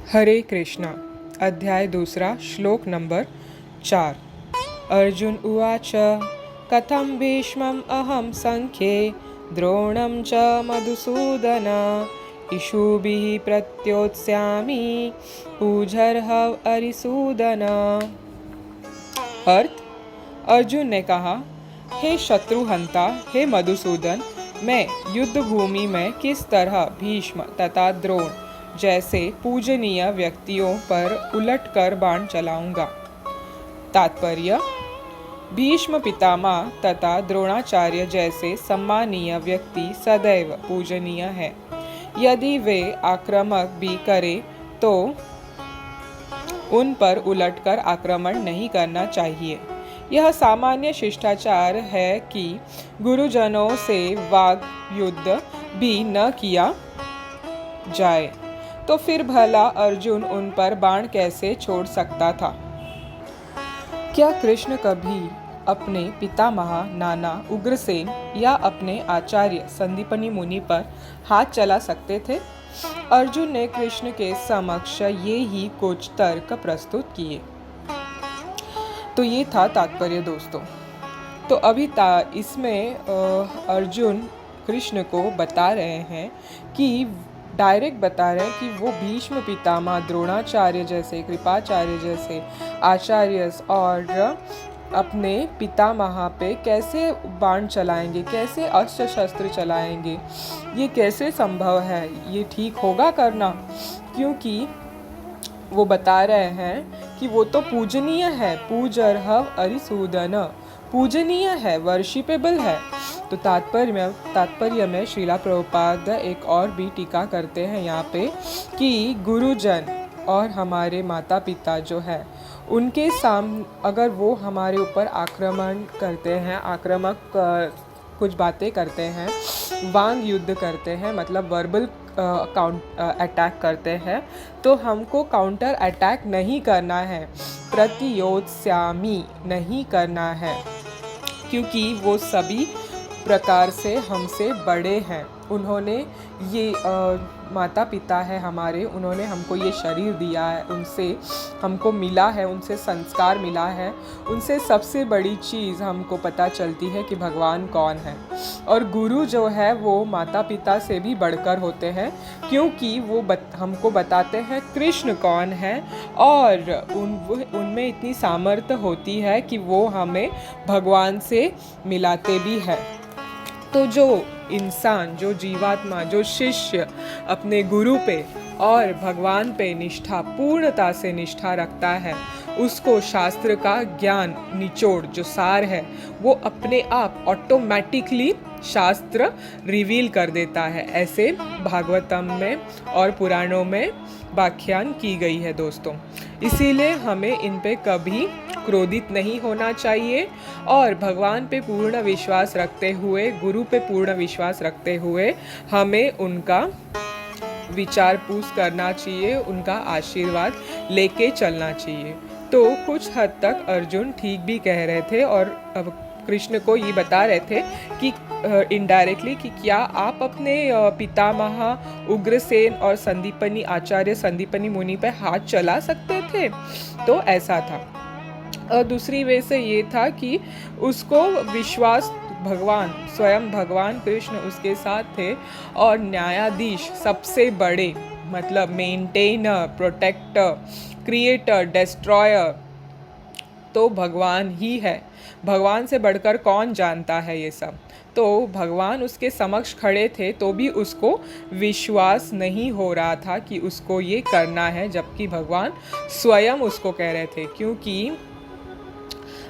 हरे कृष्णा। अध्याय दूसरा, श्लोक नंबर 4। अर्जुन उवाच कथं भीष्मम् अहं संख्ये द्रोणं च मधुसूदन इषुभिः प्रत्योत्स्यामि पूजर्हव अरिसूदन। अर्थ: अर्जुन ने कहा, हे शत्रुहंता, हे मधुसूदन, मैं युद्ध भूमि में किस तरह भीष्म तथा द्रोण जैसे पूजनीय व्यक्तियों पर उलटकर बाण चलाऊंगा। तात्पर्य: भीष्म पितामह तथा द्रोणाचार्य जैसे सम्मानीय व्यक्ति सदैव पूजनीय है। यदि वे आक्रामक भी करें तो उन पर उलटकर आक्रमण नहीं करना चाहिए। यह सामान्य शिष्टाचार है कि गुरुजनों से वाग युद्ध भी न किया जाए, तो फिर भला अर्जुन उन पर बाण कैसे छोड़ सकता था? क्या कृष्ण कभी अपने पितामह नाना उग्रसेन या अपने आचार्य संदीपनी मुनि पर हाथ चला सकते थे? अर्जुन ने कृष्ण के समक्ष ये ही कुछ तर्क प्रस्तुत किए। तो ये था तात्पर्य दोस्तों। तो अभी इसमें अर्जुन कृष्ण को बता रहे हैं कि डायरेक्ट बता रहे हैं कि वो भीष्म पितामह, द्रोणाचार्य जैसे, कृपाचार्य जैसे आचार्य और अपने पितामह पे कैसे बाण चलाएंगे, कैसे अस्त्र शस्त्र चलाएंगे, ये कैसे संभव है, ये ठीक होगा करना? क्योंकि वो बता रहे हैं कि वो तो पूजनीय है, पूजर्हव अरिसूदन, पूजनीय है, वर्शिपेबल है। तो तात्पर्य में श्रीला प्रभुपाद एक और भी टीका करते हैं यहाँ पे कि गुरुजन और हमारे माता पिता जो है उनके सामने अगर वो हमारे ऊपर आक्रमण करते हैं, आक्रामक कुछ बातें करते हैं, वांग युद्ध करते हैं, मतलब वर्बल अटैक करते हैं, तो हमको काउंटर अटैक नहीं करना है, प्रतियोत्स्यामि नहीं करना है, क्योंकि वो सभी प्रकार से हमसे बड़े हैं। उन्होंने ये माता पिता है हमारे, उन्होंने हमको ये शरीर दिया है, उनसे हमको मिला है, उनसे संस्कार मिला है। उनसे सबसे बड़ी चीज़ हमको पता चलती है कि भगवान कौन है। और गुरु जो है वो माता पिता से भी बढ़कर होते हैं, क्योंकि वो हमको बताते हैं कृष्ण कौन है, और उनमें इतनी सामर्थ्य होती है कि वो हमें भगवान से मिलाते भी है। तो जो इंसान, जो जीवात्मा, जो शिष्य अपने गुरु पे और भगवान पे निष्ठा, पूर्णता से निष्ठा रखता है, उसको शास्त्र का ज्ञान निचोड़ जो सार है वो अपने आप ऑटोमेटिकली शास्त्र रिवील कर देता है। ऐसे भागवतम में और पुराणों में व्याख्यान की गई है दोस्तों। इसीलिए हमें इन पे कभी क्रोधित नहीं होना चाहिए और भगवान पे पूर्ण विश्वास रखते हुए, गुरु पे पूर्ण विश्वास रखते हुए हमें उनका विचार पूछ करना चाहिए, उनका आशीर्वाद लेके चलना चाहिए। तो कुछ हद तक अर्जुन ठीक भी कह रहे थे और अब कृष्ण को ये बता रहे थे कि इनडायरेक्टली कि क्या आप अपने पितामह उग्रसेन और संदीपनी आचार्य संदीपनी मुनि पे हाथ चला सकते थे? तो ऐसा था। और दूसरी वे से ये था कि उसको विश्वास भगवान, स्वयं भगवान कृष्ण उसके साथ थे और न्यायाधीश सबसे बड़े, मतलब मेंटेनर, प्रोटेक्टर, क्रिएटर, डिस्ट्रॉयर तो भगवान ही है। भगवान से बढ़कर कौन जानता है ये सब? तो भगवान उसके समक्ष खड़े थे तो भी उसको विश्वास नहीं हो रहा था कि उसको ये करना है, जबकि भगवान स्वयं उसको कह रहे थे, क्योंकि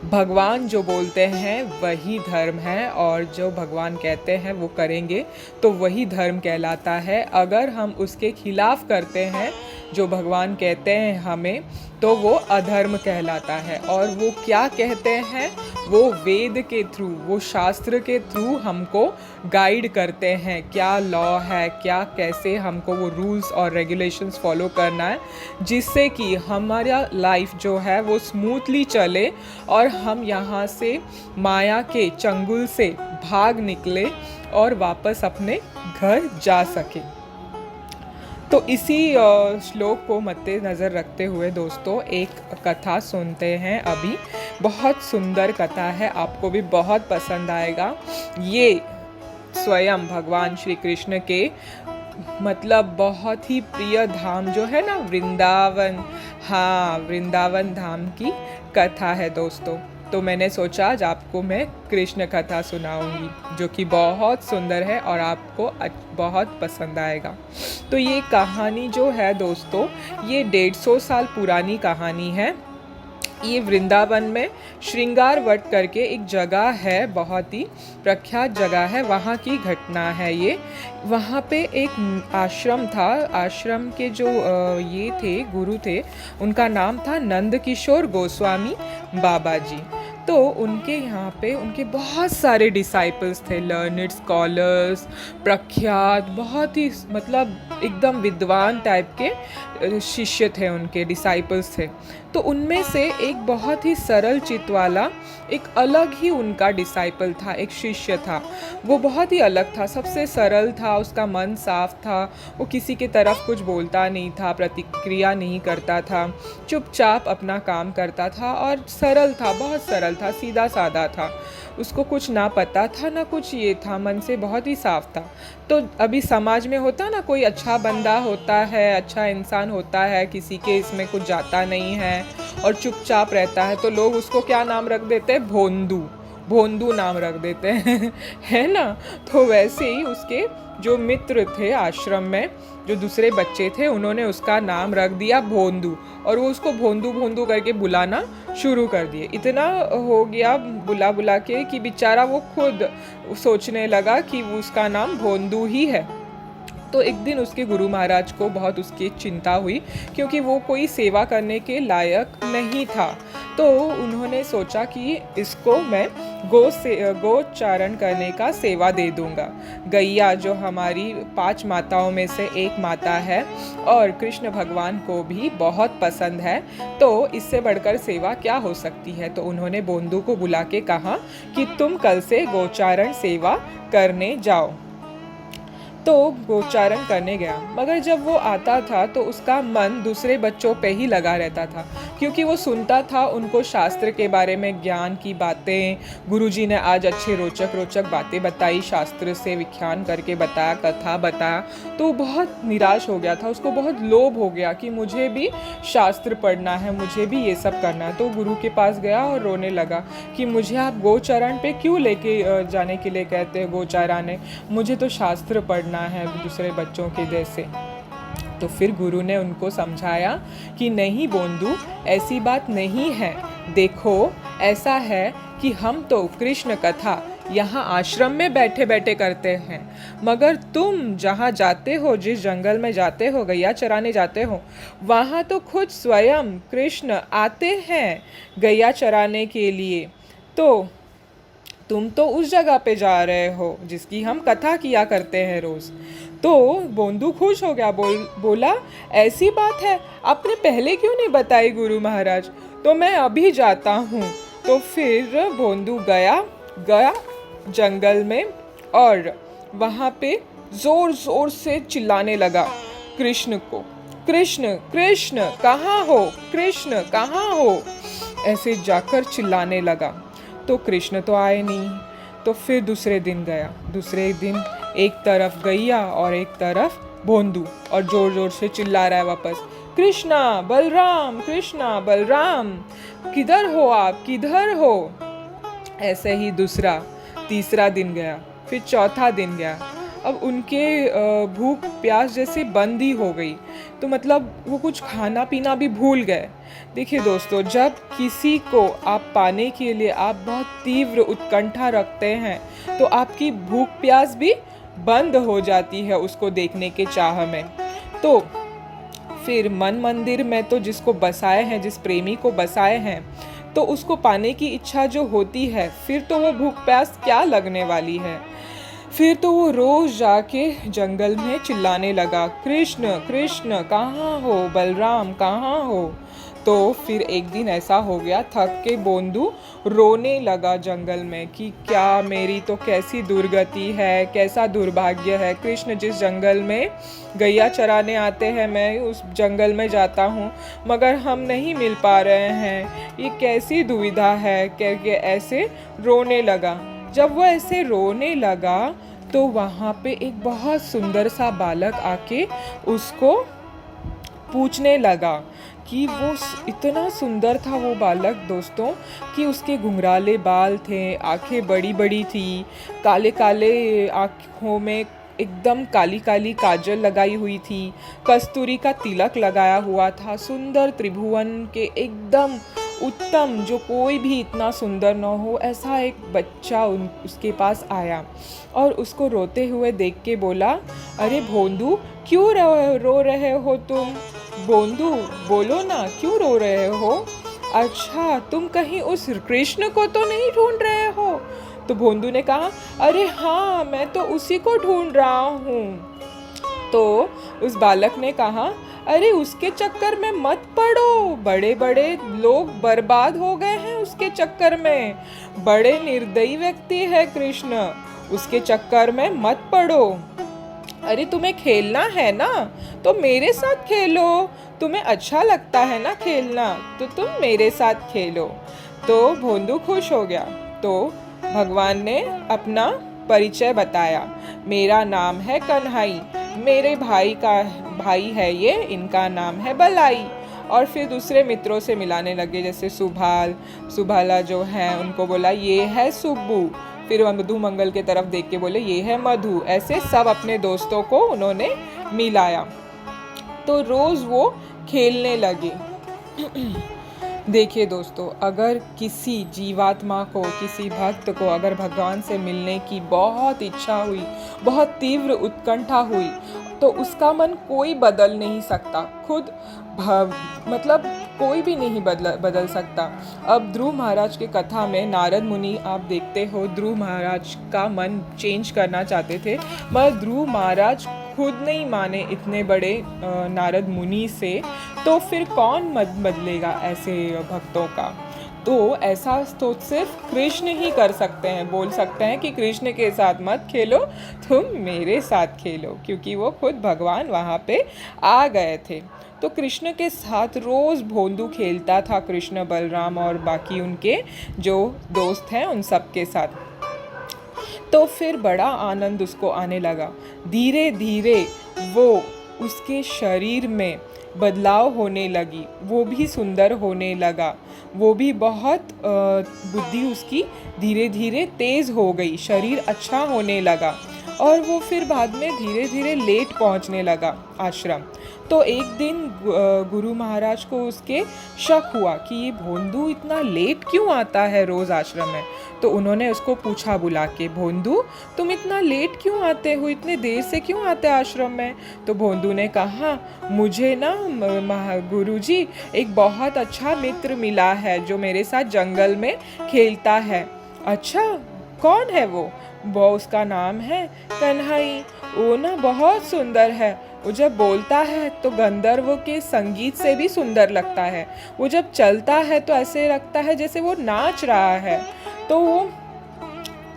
भगवान जो बोलते हैं वही धर्म है और जो भगवान कहते हैं वो करेंगे तो वही धर्म कहलाता है। अगर हम उसके खिलाफ करते हैं जो भगवान कहते हैं हमें, तो वो अधर्म कहलाता है। और वो क्या कहते हैं? वो वेद के थ्रू, वो शास्त्र के थ्रू हमको गाइड करते हैं, क्या लॉ है, क्या कैसे हमको वो रूल्स और रेगुलेशंस फॉलो करना है, जिससे कि हमारा लाइफ जो है वो स्मूथली चले और हम यहाँ से माया के चंगुल से भाग निकले और वापस अपने घर जा सके। तो इसी श्लोक को मद्देनज़र रखते हुए दोस्तों एक कथा सुनते हैं अभी। बहुत सुंदर कथा है, आपको भी बहुत पसंद आएगा। ये स्वयं भगवान श्री कृष्ण के मतलब बहुत ही प्रिय धाम जो है ना वृंदावन, हाँ वृंदावन धाम की कथा है दोस्तों। तो मैंने सोचा आज आपको मैं कृष्ण कथा सुनाऊंगी जो कि बहुत सुंदर है और आपको बहुत पसंद आएगा। तो ये कहानी जो है दोस्तों ये 150 साल पुरानी कहानी है। ये वृंदावन में श्रृंगार वट करके एक जगह है, बहुत ही प्रख्यात जगह है, वहाँ की घटना है ये। वहाँ पे एक आश्रम था, आश्रम के जो ये थे गुरु थे उनका नाम था नंद किशोर गोस्वामी बाबा जी। तो उनके यहाँ पे उनके बहुत सारे डिसाइपल्स थे, लर्नड स्कॉलर्स, प्रख्यात, बहुत ही मतलब एकदम विद्वान टाइप के शिष्य थे, उनके डिसाइपल्स थे। तो उनमें से एक बहुत ही सरल चित्त वाला एक अलग ही उनका डिसाइपल था, एक शिष्य था। वो बहुत ही अलग था, सबसे सरल था, उसका मन साफ था, वो किसी के तरफ कुछ बोलता नहीं था, प्रतिक्रिया नहीं करता था, चुपचाप अपना काम करता था और सरल था, बहुत सरल था, सीधा साधा था। उसको कुछ ना पता था ना कुछ ये था, मन से बहुत ही साफ था। तो अभी समाज में होता ना, कोई अच्छा बंदा होता है, अच्छा इंसान होता है, किसी के इसमें कुछ जाता नहीं है और चुपचाप रहता है, तो लोग उसको क्या नाम रख देते हैं, भोंदू, भोंदू नाम रख देते हैं है ना। तो वैसे ही उसके जो मित्र थे आश्रम में, जो दूसरे बच्चे थे, उन्होंने उसका नाम रख दिया भोंदू और वो उसको भोंदू भोंदू करके बुलाना शुरू कर दिए। इतना हो गया बुला बुला के कि बेचारा वो खुद सोचने लगा कि वो उसका नाम भोंदू ही है। तो एक दिन उसके गुरु महाराज को बहुत उसकी चिंता हुई क्योंकि वो कोई सेवा करने के लायक नहीं था। तो उन्होंने सोचा कि इसको मैं गोचारण करने का सेवा दे दूंगा। गैया जो हमारी 5 माताओं में से एक माता है और कृष्ण भगवान को भी बहुत पसंद है, तो इससे बढ़कर सेवा क्या हो सकती है। तो उन्होंने बोंदू को बुला के कहा कि तुम कल से गोचारण सेवा करने जाओ। तो गोचारण करने गया, मगर जब वो आता था तो उसका मन दूसरे बच्चों पे ही लगा रहता था क्योंकि वो सुनता था उनको शास्त्र के बारे में ज्ञान की बातें। गुरुजी ने आज अच्छे रोचक रोचक बातें बताई, शास्त्र से व्याख्यान करके बताया, कथा बताया। तो बहुत निराश हो गया था, उसको बहुत लोभ हो गया कि मुझे भी शास्त्र पढ़ना है, मुझे भी ये सब करना है। तो गुरु के पास गया और रोने लगा कि मुझे आप गोचरण पे क्यों लेके जाने के लिए कहते हैं, गोचाराने, मुझे तो शास्त्र पढ़ना है दूसरे बच्चों के जैसे। तो फिर गुरु ने उनको समझाया कि नहीं बोंदू, ऐसी बात नहीं है। देखो ऐसा है कि हम तो कृष्ण कथा यहाँ आश्रम में बैठे बैठे करते हैं, मगर तुम जहाँ जाते हो, जिस जंगल में जाते हो, गैया चराने जाते हो, वहाँ तो खुद स्वयं कृष्ण आते हैं गैया चराने के लिए। तो तुम तो उस जगह पे जा रहे हो जिसकी हम कथा किया करते हैं रोज। तो बोंदू खुश हो गया, बोला ऐसी बात है, आपने पहले क्यों नहीं बताई गुरु महाराज, तो मैं अभी जाता हूँ। तो फिर बोंदू गया जंगल में और वहाँ पे जोर जोर से चिल्लाने लगा कृष्ण को, कृष्ण कृष्ण कहाँ हो, कृष्ण कहाँ हो, ऐसे जाकर चिल्लाने लगा। तो कृष्ण तो आए नहीं। तो फिर दूसरे दिन गया, दूसरे दिन एक तरफ गैया और एक तरफ बोंदू और जोर जोर से चिल्ला रहा है वापस, कृष्णा बलराम, कृष्णा बलराम, किधर हो आप, किधर हो। ऐसे ही दूसरा तीसरा दिन गया, फिर चौथा दिन गया। अब उनके भूख प्यास जैसे बंद ही हो गई, तो मतलब वो कुछ खाना पीना भी भूल गए। देखिए दोस्तों, जब किसी को आप पाने के लिए आप बहुत तीव्र उत्कंठा रखते हैं तो आपकी भूख प्यास भी बंद हो जाती है उसको देखने के चाह में। तो फिर मन मंदिर में तो जिसको बसाए हैं, जिस प्रेमी को बसाए हैं, तो उसको पाने की इच्छा जो होती है, फिर तो वो भूख प्यास क्या लगने वाली है। फिर तो वो रोज जाके जंगल में चिल्लाने लगा, कृष्ण कृष्ण कहाँ हो, बलराम कहाँ हो। तो फिर एक दिन ऐसा हो गया, थक के बोंदू रोने लगा जंगल में कि क्या मेरी तो कैसी दुर्गति है, कैसा दुर्भाग्य है। कृष्ण जिस जंगल में गैया चराने आते हैं मैं उस जंगल में जाता हूँ, मगर हम नहीं मिल पा रहे हैं, ये कैसी दुविधा है। करके ऐसे रोने लगा। जब वो ऐसे रोने लगा तो वहाँ पे एक बहुत सुंदर सा बालक आके उसको पूछने लगा कि वो इतना सुंदर था वो बालक दोस्तों कि उसके घुंघराले बाल थे, आंखें बड़ी बड़ी थी, काले काले आँखों में एकदम काली काली काजल लगाई हुई थी, कस्तूरी का तिलक लगाया हुआ था, सुंदर त्रिभुवन के एकदम उत्तम, जो कोई भी इतना सुंदर न हो ऐसा एक बच्चा उसके पास आया और उसको रोते हुए देख के बोला, अरे भोंदू क्यों रो रहे हो तुम? बोंदू बोलो ना, क्यों रो रहे हो? अच्छा, तुम कहीं उस कृष्ण को तो नहीं ढूंढ रहे हो? तो भोंदू ने कहा, अरे हाँ, मैं तो उसी को ढूंढ रहा हूँ। तो उस बालक ने कहा, अरे उसके चक्कर में मत पड़ो, बड़े बड़े लोग बर्बाद हो गए हैं उसके चक्कर में, बड़े निर्दयी व्यक्ति है कृष्ण, उसके चक्कर में मत पड़ो। अरे तुम्हें खेलना है ना तो मेरे साथ खेलो, तुम्हें अच्छा लगता है ना खेलना तो तुम मेरे साथ खेलो। तो भोंदू खुश हो गया। तो भगवान ने अपना परिचय बताया, मेरा नाम है कन्हई, मेरे भाई है ये, इनका नाम है बलाई। और फिर दूसरे मित्रों से मिलाने लगे, जैसे सुभाला जो है उनको बोला ये है सुब्बू, फिर मधु मंगल के तरफ देख के बोले ये है मधु। ऐसे सब अपने दोस्तों को उन्होंने मिलाया। तो रोज वो खेलने लगे। देखिए दोस्तों, अगर किसी जीवात्मा को, किसी भक्त को अगर भगवान से मिलने की बहुत इच्छा हुई, बहुत तीव्र उत्कंठा हुई, तो उसका मन कोई बदल नहीं सकता, खुद मतलब कोई भी नहीं बदल सकता। अब ध्रुव महाराज की कथा में नारद मुनि, आप देखते हो ध्रुव महाराज का मन चेंज करना चाहते थे, मगर ध्रुव महाराज खुद नहीं माने इतने बड़े नारद मुनि से, तो फिर कौन बदलेगा ऐसे भक्तों का। तो ऐसा तो सिर्फ कृष्ण ही कर सकते हैं, बोल सकते हैं कि कृष्ण के साथ मत खेलो, तुम मेरे साथ खेलो, क्योंकि वो खुद भगवान वहाँ पे आ गए थे। तो कृष्ण के साथ रोज़ भोंदू खेलता था, कृष्ण, बलराम और बाकी उनके जो दोस्त हैं उन सब के साथ। तो फिर बड़ा आनंद उसको आने लगा। धीरे धीरे वो उसके शरीर में बदलाव होने लगी, वो भी सुंदर होने लगा, वो भी बहुत बुद्धि उसकी धीरे धीरे तेज़ हो गई, शरीर अच्छा होने लगा और वो फिर बाद में धीरे धीरे लेट पहुंचने लगा आश्रम। तो एक दिन गुरु महाराज को उसके शक हुआ कि ये भोंदू इतना लेट क्यों आता है रोज़ आश्रम में। तो उन्होंने उसको पूछा बुला के, भोंदू तुम इतना लेट क्यों आते हो, इतने देर से क्यों आते आश्रम में? तो भोंदू ने कहा, मुझे ना गुरुजी एक बहुत अच्छा मित्र मिला है जो मेरे साथ जंगल में खेलता है। अच्छा, कौन है वो उसका नाम है कन्हई, वो ना बहुत सुंदर है, वो जब बोलता है तो गंधर्व के संगीत से भी सुंदर लगता है, वो जब चलता है तो ऐसे लगता है जैसे वो नाच रहा है। तो वो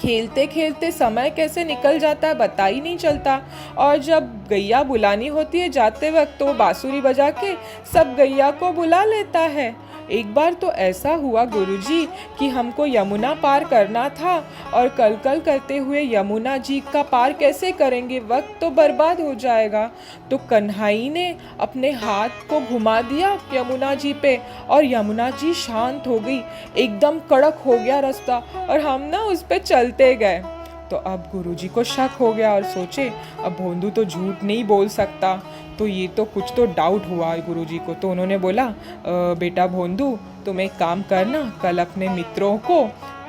खेलते खेलते समय कैसे निकल जाता है पता ही नहीं चलता, और जब गैया बुलानी होती है जाते वक्त तो बांसुरी बजा के सब गैया को बुला लेता है। एक बार तो ऐसा हुआ गुरुजी कि हमको यमुना पार करना था और कल करते हुए यमुना जी का पार कैसे करेंगे, वक्त तो बर्बाद हो जाएगा। तो कन्हई ने अपने हाथ को घुमा दिया यमुना जी पे और यमुना जी शांत हो गई, एकदम कड़क हो गया रास्ता और हम ना उस पे चलते गए। तो अब गुरुजी को शक हो गया और सोचे अब भोंदू तो झूठ नहीं बोल सकता, तो ये तो कुछ तो डाउट हुआ गुरुजी को। तो उन्होंने बोला, बेटा भोंदू तुम एक काम करना, कल अपने मित्रों को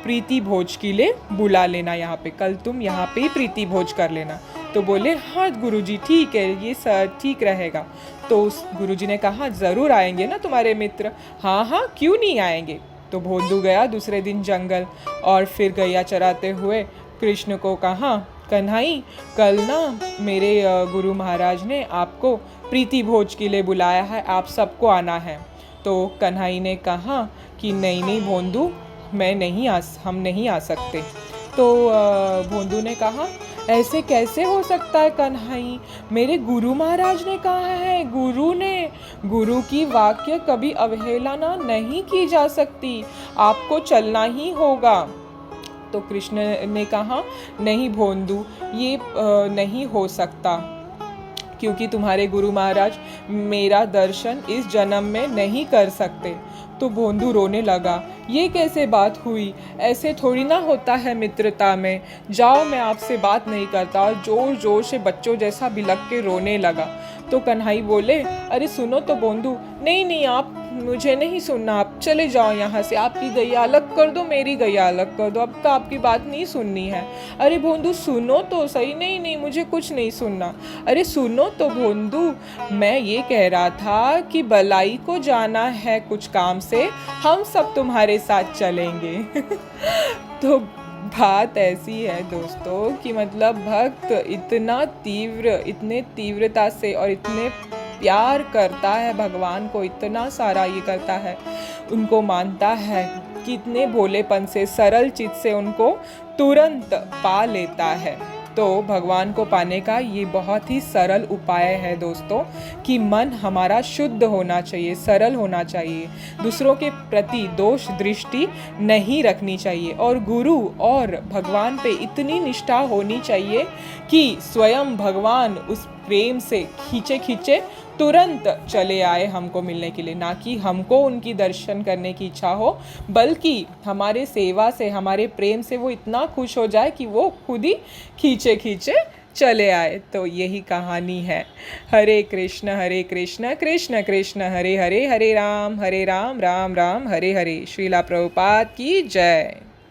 प्रीति भोज के लिए बुला लेना यहाँ पे, कल तुम यहाँ पे ही प्रीति भोज कर लेना। तो बोले, हाँ गुरुजी ठीक है, ये सर ठीक रहेगा। तो उस गुरुजी ने कहा, ज़रूर आएंगे ना तुम्हारे मित्र? हाँ हाँ, क्यों नहीं आएंगे। तो भोंदू गया दूसरे दिन जंगल और फिर गैया चराते हुए कृष्ण को कहा, कन्हई कल ना मेरे गुरु महाराज ने आपको प्रीति भोज के लिए बुलाया है, आप सबको आना है। तो कन्हई ने कहा कि नहीं नहीं भोंदू, हम नहीं आ सकते। तो भोंदू ने कहा ऐसे कैसे हो सकता है कन्हई, मेरे गुरु महाराज ने कहा है, गुरु की वाक्य कभी अवहेलना नहीं की जा सकती, आपको चलना ही होगा। तो कृष्ण ने कहा नहीं भोंदू, ये नहीं हो सकता, क्योंकि तुम्हारे गुरु महाराज मेरा दर्शन इस जन्म में नहीं कर सकते। तो भोंदू रोने लगा, ये कैसे बात हुई, ऐसे थोड़ी ना होता है मित्रता में, जाओ मैं आपसे बात नहीं करता। और जोर जोर से बच्चों जैसा बिलख के रोने लगा। तो कन्हई बोले, अरे सुनो तो भोंदू, नहीं नहीं आप मुझे नहीं सुनना, आप चले जाओ यहाँ से, आपकी गैया अलग कर दो, मेरी गैया अलग कर दो, अब तो आपकी बात नहीं सुननी है। अरे भोंदू सुनो तो सही, नहीं नहीं मुझे कुछ नहीं सुनना। अरे सुनो तो भोंदू, मैं ये कह रहा था कि बलाई को जाना है कुछ काम से, हम सब तुम्हारे साथ चलेंगे। तो बात ऐसी है दोस्तों कि मतलब भक्त इतने तीव्रता से और इतने प्यार करता है भगवान को, इतना सारा ये करता है, उनको मानता है कि इतने भोलेपन से, सरल चित्त से उनको तुरंत पा लेता है। तो भगवान को पाने का ये बहुत ही सरल उपाय है दोस्तों, कि मन हमारा शुद्ध होना चाहिए, सरल होना चाहिए, दूसरों के प्रति दोष दृष्टि नहीं रखनी चाहिए, और गुरु और भगवान पे इतनी निष्ठा होनी चाहिए कि स्वयं भगवान उस प्रेम से खींचे खींचे तुरंत चले आए हमको मिलने के लिए, ना कि हमको उनकी दर्शन करने की इच्छा हो, बल्कि हमारे सेवा से, हमारे प्रेम से वो इतना खुश हो जाए कि वो खुद ही खींचे खींचे चले आए। तो यही कहानी है। हरे कृष्ण कृष्ण कृष्ण हरे हरे, हरे राम राम राम हरे हरे। श्रीला प्रभुपाद की जय।